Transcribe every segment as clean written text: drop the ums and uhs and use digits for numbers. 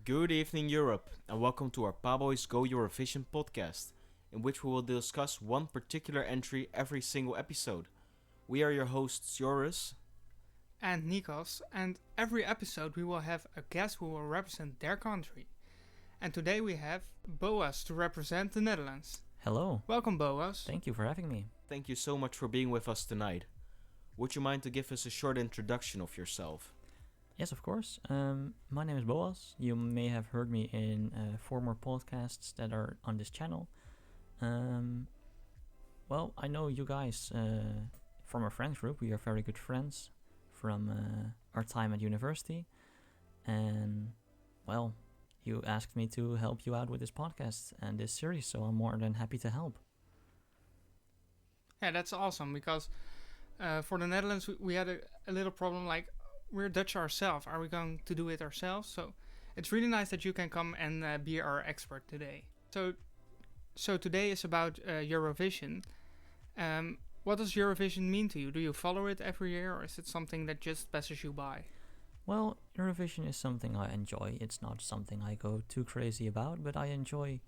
Good evening, Europe, and welcome to our Paboys Go Eurovision podcast, in which we will discuss one particular entry every single episode. We are your hosts, Joris. And Nikos, and every episode we will have a guest who will represent their country. And today we have Boas to represent the Netherlands. Hello. Welcome, Boas. Thank you for having me. Thank you so much for being with us tonight. Would you mind to give us a short introduction of yourself? Yes, of course. My name is Boas. You may have heard me in former podcasts that are on this channel. Well, I know you guys from our friends group. We are very good friends from our time at university. And, well, you asked me to help you out with this podcast and this series, so I'm more than happy to help. Yeah, that's awesome, because for the Netherlands we had a little problem, like, we're Dutch ourselves. Are we going to do it ourselves? So it's really nice that you can come and be our expert today. So today is about Eurovision. What does Eurovision mean to you? Do you follow it every year, or is it something that just passes you by? Well, Eurovision is something I enjoy. It's not something I go too crazy about, but I enjoy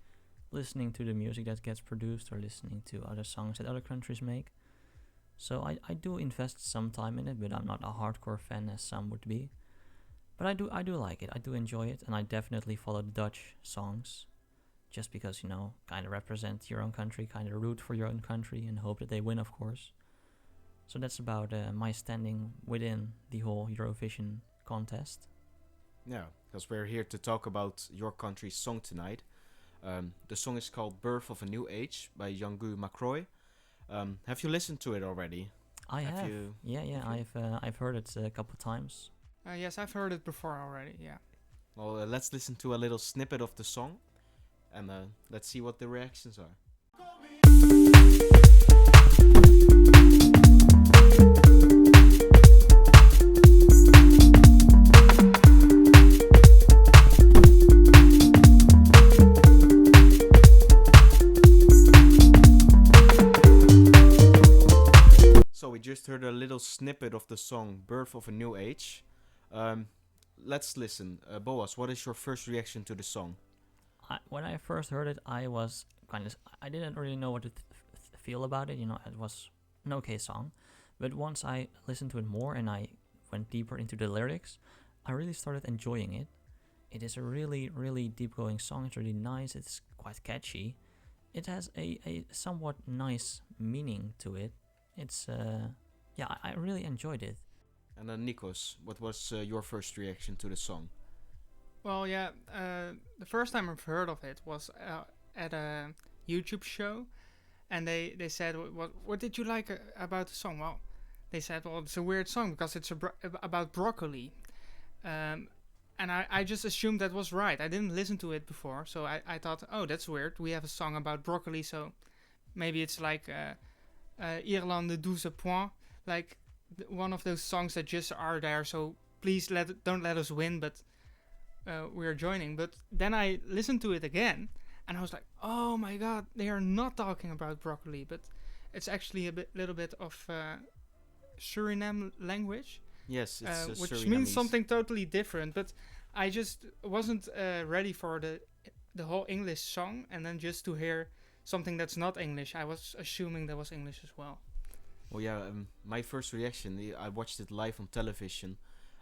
listening to the music that gets produced or listening to other songs that other countries make. So I do invest some time in it, but I'm not a hardcore fan as some would be. But I do like it. I do enjoy it, and I definitely follow the Dutch songs, just because, kind of represent your own country, kind of root for your own country, and hope that they win, of course. So that's about my standing within the whole Eurovision contest. Yeah, because we're here to talk about your country's song tonight. The song is called Birth of a New Age by Jeangu Macrooy. Have you listened to it already? I have. You? Yeah. I've heard it a couple times. Yes, I've heard it before already, yeah. Well, let's listen to a little snippet of the song, and let's see what the reactions are. So we just heard a little snippet of the song Birth of a New Age. Let's listen. Boas, what is your first reaction to the song? When I first heard it, I was I didn't really know what to feel about it. It was an okay song. But once I listened to it more and I went deeper into the lyrics, I really started enjoying it. It is a really, really deep-going song. It's really nice. It's quite catchy. It has a somewhat nice meaning to it. It's, I really enjoyed it. And Nikos, what was your first reaction to the song? Well, yeah, the first time I've heard of it was at a YouTube show, and they said, what did you like about the song? Well, they said, well, it's a weird song because it's about broccoli. And I just assumed that was right. I didn't listen to it before, so I thought, oh, that's weird. We have a song about broccoli, so maybe it's like Iceland de 12 points, like one of those songs that just are there, so please don't let us win, but we're joining. But then I listened to it again, and I was like, oh my god, they are not talking about broccoli, but it's actually little bit of Suriname language. Yes, it's which Surinamese. means something totally different, but I just wasn't ready for the whole English song, and then just to hear something that's not English, I was assuming that was English as well. Well, yeah, my first reaction, I watched it live on television.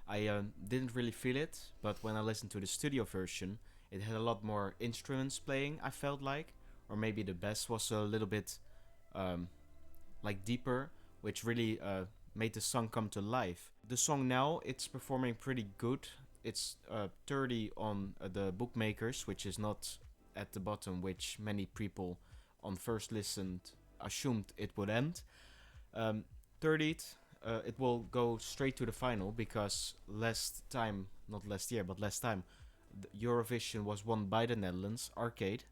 I didn't really feel it, but when I listened to the studio version, it had a lot more instruments playing, I felt like. Or maybe the bass was a little bit deeper, which really made the song come to life. The song now, it's performing pretty good. It's 30 on the bookmakers, which is not at the bottom, which many people on first listen assumed it would end. 30th, it will go straight to the final, because last time, Eurovision was won by the Netherlands, Arcade.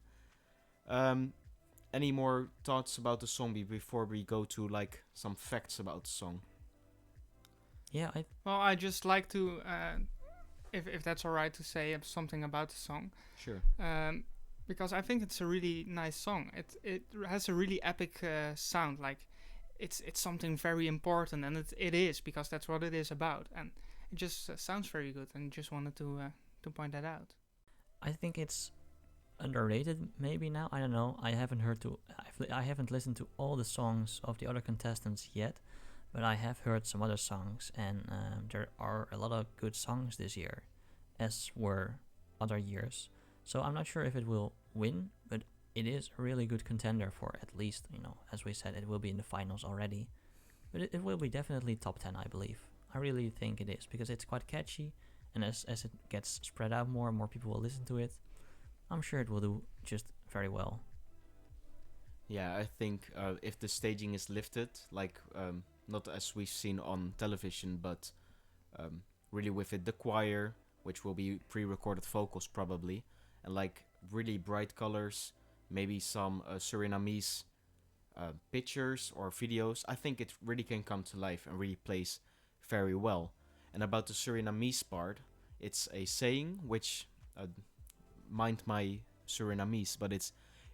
Any more thoughts about the song before we go to some facts about the song? Yeah, I just like to, if that's alright to say something about the song. Sure. Because I think it's a really nice song. It has a really epic sound. Like, it's something very important, and it is, because that's what it is about. And it just sounds very good, and just wanted to point that out. I think it's underrated maybe now. I don't know. I haven't listened to all the songs of the other contestants yet, but I have heard some other songs, and there are a lot of good songs this year, as were other years. So I'm not sure if it will win, but it is a really good contender for at least, as we said, it will be in the finals already. But it will be definitely top 10, I believe. I really think it is, because it's quite catchy, and as it gets spread out more and more people will listen to it, I'm sure it will do just very well. Yeah, I think if the staging is lifted, like not as we've seen on television, but really with it, the choir, which will be pre-recorded vocals probably, and like really bright colors, maybe some Surinamese pictures or videos, I think it really can come to life and really plays very well. And about the Surinamese part, it's a saying which, mind my Surinamese, but it's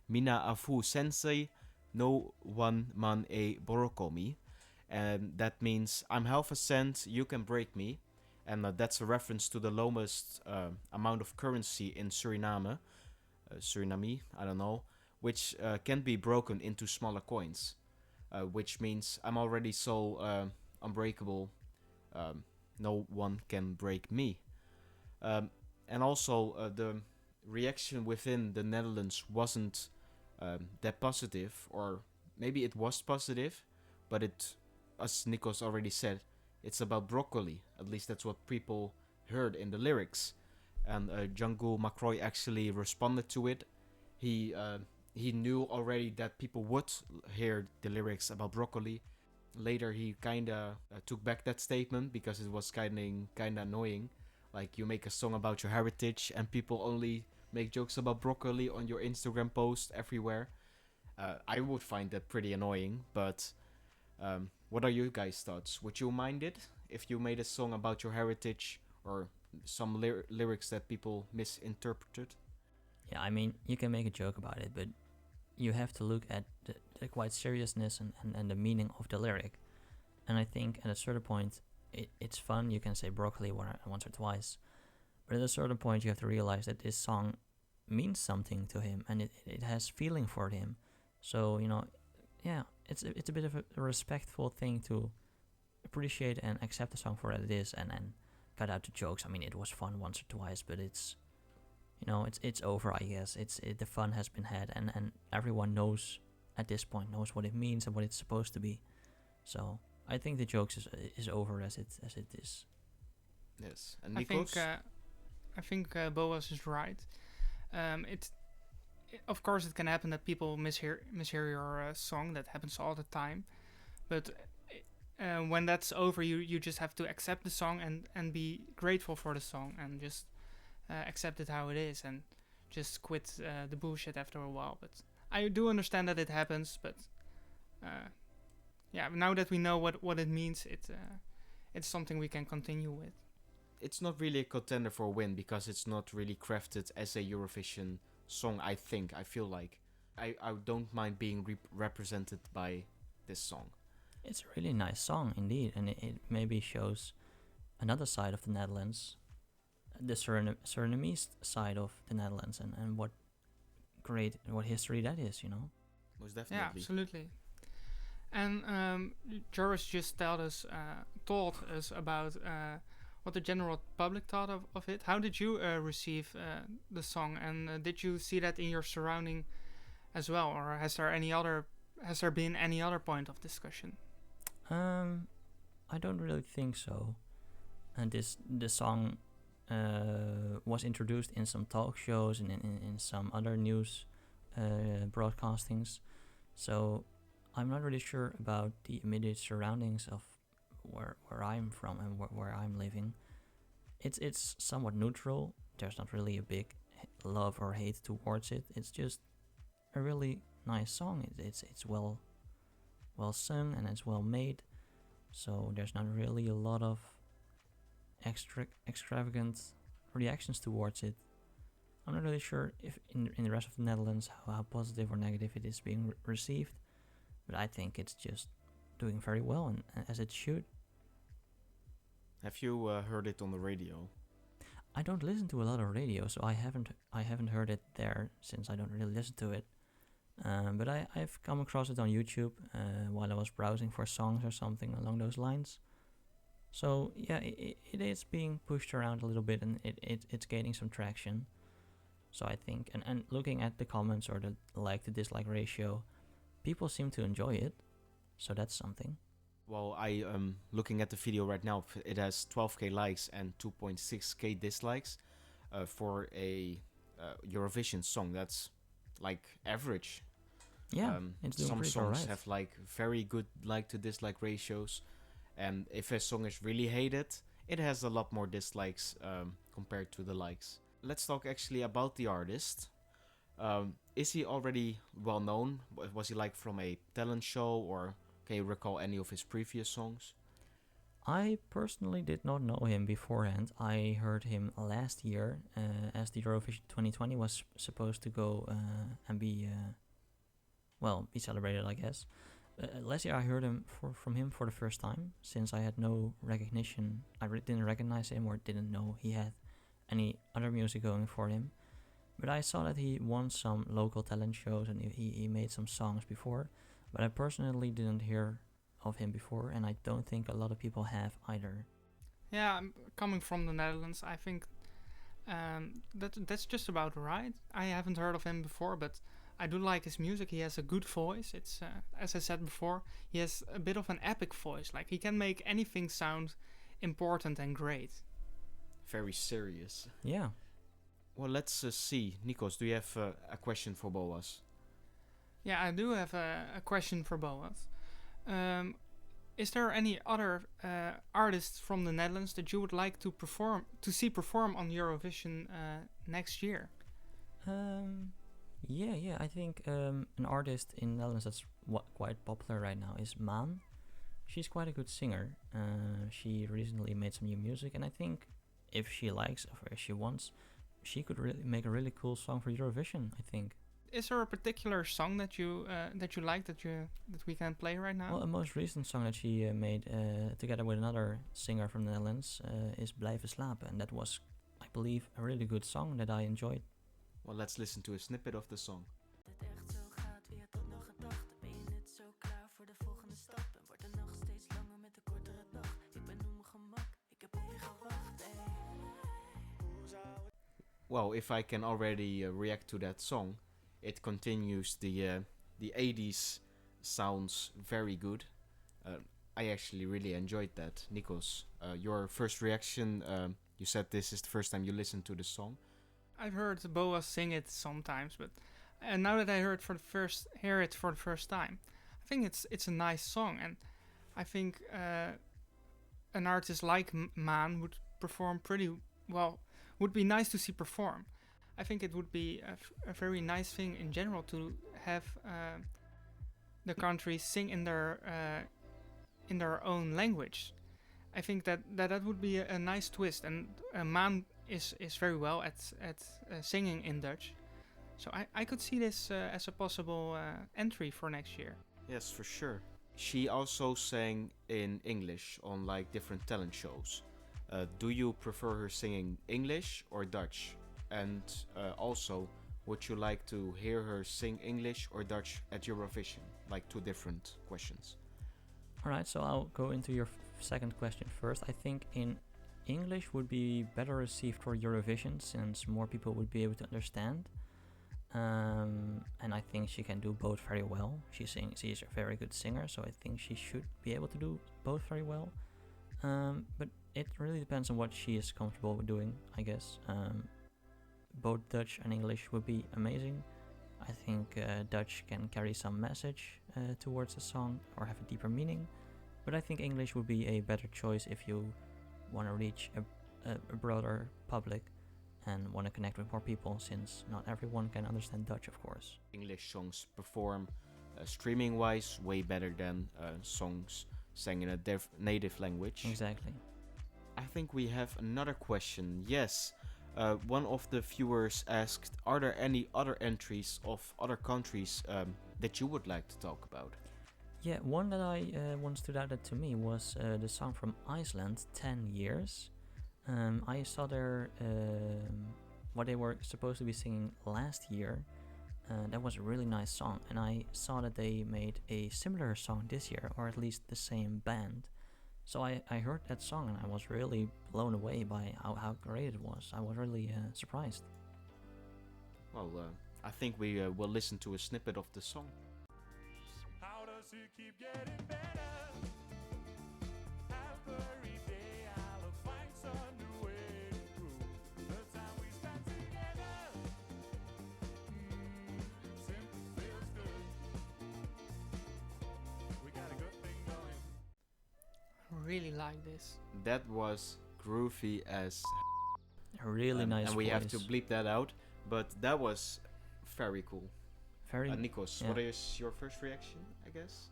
Mina afu sensei no one man e borokomi. And that means I'm half a cent, you can break me. And that's a reference to the lowest amount of currency in Suriname, Suriname, I don't know, which can be broken into smaller coins, which means I'm already so unbreakable, no one can break me. And also the reaction within the Netherlands wasn't that positive, or maybe it was positive, but it, as Nikos already said, it's about broccoli. At least that's what people heard in the lyrics. And Jeangu Macrooy actually responded to it. He knew already that people would hear the lyrics about broccoli. Later, he kinda took back that statement because it was kinda annoying. Like, you make a song about your heritage and people only make jokes about broccoli on your Instagram post everywhere. I would find that pretty annoying, but what are your guys' thoughts? Would you mind it if you made a song about your heritage or some lyrics that people misinterpreted? Yeah, I mean, you can make a joke about it, but you have to look at the quite seriousness and the meaning of the lyric. And I think at a certain point, it's fun. You can say broccoli once or twice. But at a certain point, you have to realize that this song means something to him, and it has feeling for him. So, yeah, it's a bit of a respectful thing to appreciate and accept the song for what it is, and cut out the jokes. I mean, it was fun once or twice, but it's over, I guess. The fun has been had, and everyone knows at this point what it means and what it's supposed to be. So I think the jokes is over as it is. Yes, and Nikos? I think Boas is right. Of course, it can happen that people mishear your song. That happens all the time. But when that's over, you just have to accept the song and be grateful for the song and just accept it how it is and just quit the bullshit after a while. But I do understand that it happens. But yeah, now that we know what it means, it's something we can continue with. It's not really a contender for a win because it's not really crafted as a Eurovision song, I feel like. I don't mind being represented by this song. It's a really nice song indeed, and it maybe shows another side of the Netherlands, the Surinamese side of the Netherlands, and what history that is, Most definitely. Yeah, absolutely. And Joris just taught us about what the general public thought of it. How did you receive the song, and did you see that in your surrounding as well, or has there been any other point of discussion? I don't really think so. And the song was introduced in some talk shows and in some other news broadcastings, so I'm not really sure about the immediate surroundings of where I'm from and where I'm living. It's somewhat neutral. There's not really a big love or hate towards it. It's just a really nice song. It's well sung and it's well made. So there's not really a lot of extravagant reactions towards it. I'm not really sure if in the rest of the Netherlands how positive or negative it is being received, but I think it's just doing very well, and as it should. Have you heard it on the radio? I don't listen to a lot of radio, so I haven't heard it there since I don't really listen to it. But I've come across it on YouTube while I was browsing for songs or something along those lines. So yeah, it is being pushed around a little bit, and it's gaining some traction. So I think, and looking at the comments or the like to dislike ratio, people seem to enjoy it. So that's something. Well, I am looking at the video right now. It has 12k likes and 2.6k dislikes for a Eurovision song. That's like average. Yeah, it's doing some pretty songs alright. have like very good like to dislike ratios, and if a song is really hated, it has a lot more dislikes compared to the likes. Let's talk actually about the artist. Is he already well known? Was he like from a talent show, or can you recall any of his previous songs? I personally did not know him beforehand. I heard him last year as the Eurovision 2020 was supposed to go and be celebrated, I guess. Last year I heard from him for the first time, since I had no recognition. I didn't recognize him or didn't know he had any other music going for him. But I saw that he won some local talent shows and he made some songs before. But I personally didn't hear of him before, and I don't think a lot of people have either. Yeah, coming from the Netherlands, I think that's just about right. I haven't heard of him before, but I do like his music. He has a good voice. It's as I said before, he has a bit of an epic voice. Like, he can make anything sound important and great. Very serious. Yeah. Well, let's see. Nikos, do you have a question for Boas? Yeah, I do have a question for Boas. Is there any other artists from the Netherlands that you would like to see perform on Eurovision next year? Yeah. I think an artist in the Netherlands that's quite popular right now is Maan. She's quite a good singer. She recently made some new music, and I think if she likes or if she wants, she could really make a really cool song for Eurovision, I think. Is there a particular song that you like that we can play right now? Well, a most recent song that she made together with another singer from the Netherlands is Blijven, slapen, and that was, I believe, a really good song that I enjoyed. Well, let's listen to a snippet of the song. Well, if I can already react to that song, it continues the 80s sounds very good. I actually really enjoyed that. Nikos, your first reaction, you said this is the first time you listened to the song. I've heard Boas sing it sometimes, but now that I hear it for the first time, I think it's a nice song, and I think an artist like Maan would perform pretty well. Would be nice to see perform. I think it would be a very nice thing in general to have the countries sing in their own language. I think that would be a nice twist, and Maan is very well at singing in Dutch, so I could see this as a possible entry for next year. Yes, for sure. She also sang in English on like different talent shows. Do you prefer her singing English or Dutch? And also, would you like to hear her sing English or Dutch at Eurovision? Like, two different questions. Alright, so I'll go into your second question first. I think in English would be better received for Eurovision, since more people would be able to understand. And I think she can do both very well. She's a very good singer, so I think she should be able to do both very well. But it really depends on what she is comfortable with doing, I guess. Both Dutch and English would be amazing. I think Dutch can carry some message towards the song or have a deeper meaning. But I think English would be a better choice if you want to reach a broader public and want to connect with more people, since not everyone can understand Dutch, of course. English songs perform streaming-wise way better than songs sang in a native language. Exactly. I think we have another question. Yes, one of the viewers asked, are there any other entries of other countries that you would like to talk about? Yeah, one that once stood out to me was the song from Iceland, 10 Years. I saw their what they were supposed to be singing last year. That was a really nice song, and I saw that they made a similar song this year, or at least the same band. So I heard that song and I was really blown away by how great it was. I was really surprised. Well, I think we will listen to a snippet of the song. How does it keep getting better? Every day I'll find some new way to prove the time we spent together. Simply feels good. We got a good thing going. I really like this. That was groovy as A really nice and we voice. have to bleep that out, but that was very cool. Very Nikos, yeah. what is your first reaction, I guess?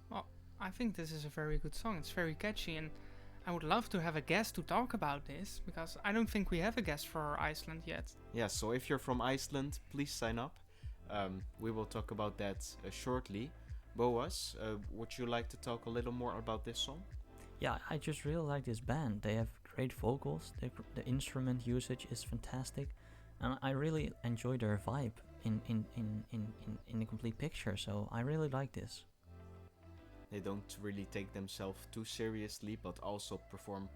I think this is a very good song. It's very catchy, and I would love to have a guest to talk about this, because I don't think we have a guest for Iceland yet. Yeah, so if you're from Iceland, please sign up. We will talk about that shortly. Boas, would you like to talk a little more about this song? Yeah, I just really like this band. They have great vocals. The instrument usage is fantastic, and I really enjoy their vibe in the complete picture. So I really like this. They don't really take themselves too seriously, but also perform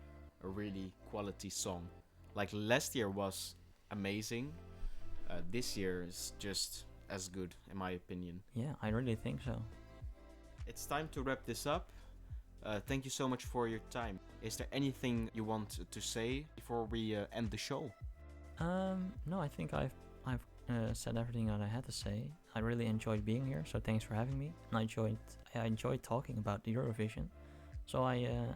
a really quality song. Like last year was amazing. This year is just as good, in my opinion. Yeah, I really think so. It's time to wrap this up. Thank you so much for your time. Is there anything you want to say before we end the show? No, I think I've said everything that I had to say. I really enjoyed being here, so thanks for having me. And I enjoyed talking about the Eurovision. So I'm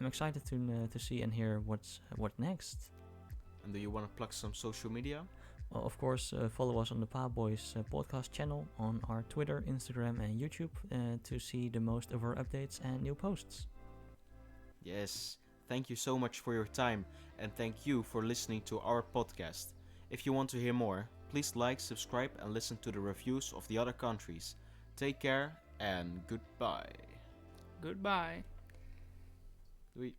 excited to see and hear what's next. And do you want to plug some social media? Well, of course, follow us on the Paboys podcast channel on our Twitter, Instagram, and YouTube to see the most of our updates and new posts. Yes, thank you so much for your time, and thank you for listening to our podcast. If you want to hear more, please like, subscribe, and listen to the reviews of the other countries. Take care, and goodbye. Goodbye.